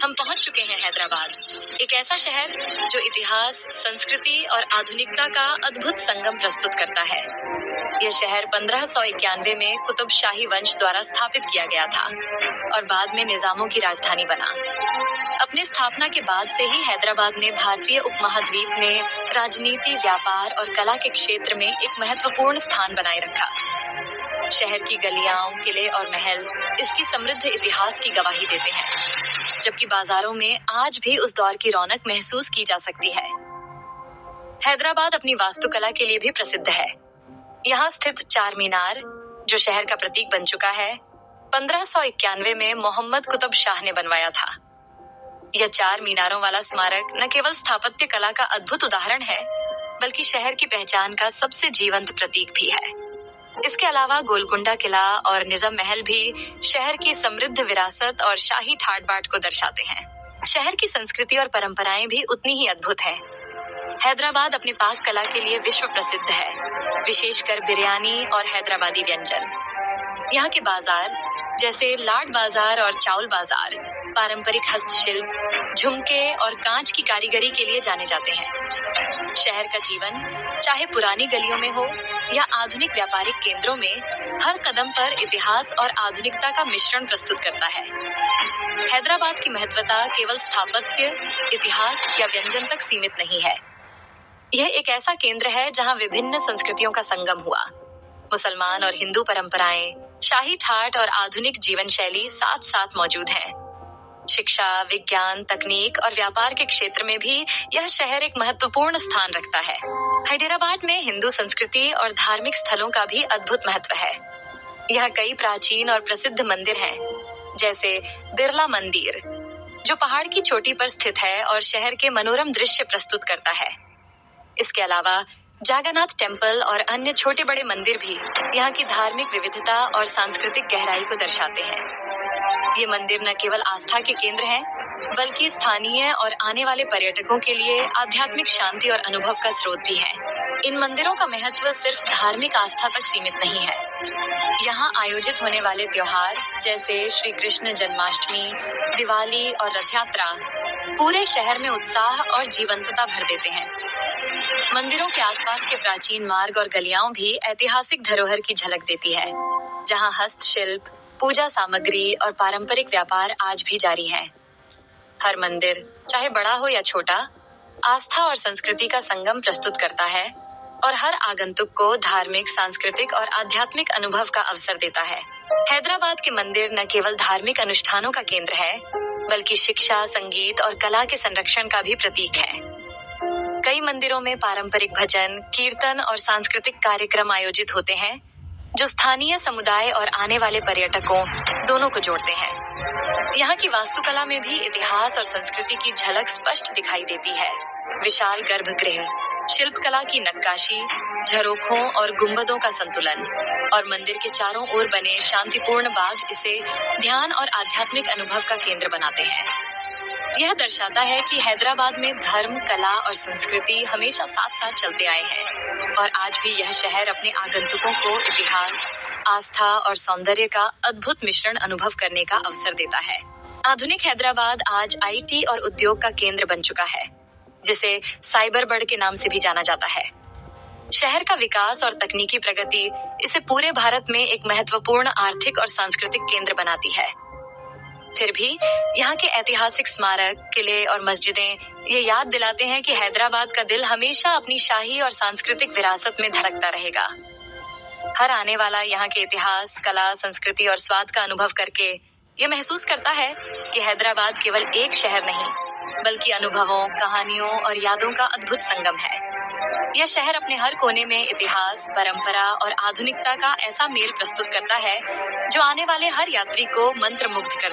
हम पहुंच चुके हैं हैदराबाद, एक ऐसा शहर जो इतिहास, संस्कृति और आधुनिकता का अद्भुत संगम प्रस्तुत करता है। यह शहर 1591 में कुतुब शाही वंश द्वारा स्थापित किया गया था और बाद में निजामों की राजधानी बना। अपनी स्थापना के बाद से ही हैदराबाद ने भारतीय उपमहाद्वीप में राजनीति, व्यापार और कला के क्षेत्र में एक महत्वपूर्ण स्थान बनाए रखा। शहर की गलियां, किले और महल इसकी समृद्ध इतिहास की गवाही देते हैं, जबकि बाजारों में आज भी उस दौर की रौनक महसूस की जा सकती है। हैदराबाद अपनी वास्तुकला के लिए भी प्रसिद्ध है। यहाँ स्थित चार मीनार, जो शहर का प्रतीक बन चुका है, 1591 में मोहम्मद कुतुब शाह ने बनवाया था। यह चार मीनारों वाला स्मारक न केवल स्थापत्य कला का अद्भुत उदाहरण है, बल्कि शहर की पहचान का सबसे जीवंत प्रतीक भी है। इसके अलावा गोलकुंडा किला और निजाम महल भी शहर की समृद्ध विरासत और शाही ठाट बाट को दर्शाते हैं। शहर की संस्कृति और परंपराएं भी उतनी ही अद्भुत है। हैदराबाद अपनी पाक कला के लिए विश्व प्रसिद्ध है, विशेषकर बिरयानी और हैदराबादी व्यंजन। यहाँ के बाजार जैसे लाड बाजार और चाउल बाजार पारंपरिक हस्तशिल्प, झुमके और कांच की कारीगरी के लिए जाने जाते हैं। शहर का जीवन, चाहे पुरानी गलियों में हो या आधुनिक व्यापारिक केंद्रों में, हर कदम पर इतिहास और आधुनिकता का मिश्रण प्रस्तुत करता है। हैदराबाद की महत्वता केवल स्थापत्य, इतिहास या व्यंजन तक सीमित नहीं है। यह एक ऐसा केंद्र है जहां विभिन्न संस्कृतियों का संगम हुआ। मुसलमान और हिंदू परंपराएं, शाही ठाट और आधुनिक जीवन शैली साथ साथ मौजूद हैं। शिक्षा, विज्ञान, तकनीक और व्यापार के क्षेत्र में भी यह शहर एक महत्वपूर्ण स्थान रखता है। हैदराबाद में हिंदू संस्कृति और धार्मिक स्थलों का भी अद्भुत महत्व है। यहाँ कई प्राचीन और प्रसिद्ध मंदिर हैं, जैसे बिरला मंदिर, जो पहाड़ की चोटी पर स्थित है और शहर के मनोरम दृश्य प्रस्तुत करता है। इसके अलावा जागन्नाथ टेम्पल और अन्य छोटे बड़े मंदिर भी यहाँ की धार्मिक विविधता और सांस्कृतिक गहराई को दर्शाते हैं। ये मंदिर न केवल आस्था के केंद्र हैं, बल्कि स्थानीय और आने वाले पर्यटकों के लिए आध्यात्मिक शांति और अनुभव का स्रोत भी है। इन मंदिरों का महत्व सिर्फ धार्मिक आस्था तक सीमित नहीं है। यहाँ आयोजित होने वाले त्योहार जैसे श्री कृष्ण जन्माष्टमी, दिवाली और रथ यात्रा पूरे शहर में उत्साह और जीवंतता भर देते हैं। मंदिरों के आसपास के प्राचीन मार्ग और गलियां भी ऐतिहासिक धरोहर की झलक देती है, जहां हस्तशिल्प, पूजा सामग्री और पारंपरिक व्यापार आज भी जारी है। हर मंदिर, चाहे बड़ा हो या छोटा, आस्था और संस्कृति का संगम प्रस्तुत करता है और हर आगंतुक को धार्मिक, सांस्कृतिक और आध्यात्मिक अनुभव का अवसर देता है। हैदराबाद के मंदिर न केवल धार्मिक अनुष्ठानों का केंद्र है, बल्कि शिक्षा, संगीत और कला के संरक्षण का भी प्रतीक है। कई मंदिरों में पारंपरिक भजन, कीर्तन और सांस्कृतिक कार्यक्रम आयोजित होते हैं, जो स्थानीय समुदाय और आने वाले पर्यटकों दोनों को जोड़ते हैं। यहाँ की वास्तुकला में भी इतिहास और संस्कृति की झलक स्पष्ट दिखाई देती है। विशाल गर्भगृह, शिल्पकला की नक्काशी, झरोखों और गुंबदों का संतुलन और मंदिर के चारों ओर बने शांतिपूर्ण बाग इसे ध्यान और आध्यात्मिक अनुभव का केंद्र बनाते हैं। यह दर्शाता है कि हैदराबाद में धर्म, कला और संस्कृति हमेशा साथ साथ चलते आए हैं और आज भी यह शहर अपने आगंतुकों को इतिहास, आस्था और सौंदर्य का अद्भुत मिश्रण अनुभव करने का अवसर देता है। आधुनिक हैदराबाद आज आईटी और उद्योग का केंद्र बन चुका है, जिसे साइबर बर्ड के नाम से भी जाना जाता है। शहर का विकास और तकनीकी प्रगति इसे पूरे भारत में एक महत्वपूर्ण आर्थिक और सांस्कृतिक केंद्र बनाती है। फिर भी यहाँ के ऐतिहासिक स्मारक, किले और मस्जिदें ये याद दिलाते हैं कि हैदराबाद का दिल हमेशा अपनी शाही और सांस्कृतिक विरासत में धड़कता रहेगा। हर आने वाला यहाँ के इतिहास, कला, संस्कृति और स्वाद का अनुभव करके ये महसूस करता है कि हैदराबाद केवल एक शहर नहीं, बल्कि अनुभवों, कहानियों और यादों का अद्भुत संगम है। यह शहर अपने हर कोने में इतिहास, परंपरा और आधुनिकता का ऐसा मेल प्रस्तुत करता है, जो आने वाले हर यात्री को मंत्रमुग्ध कर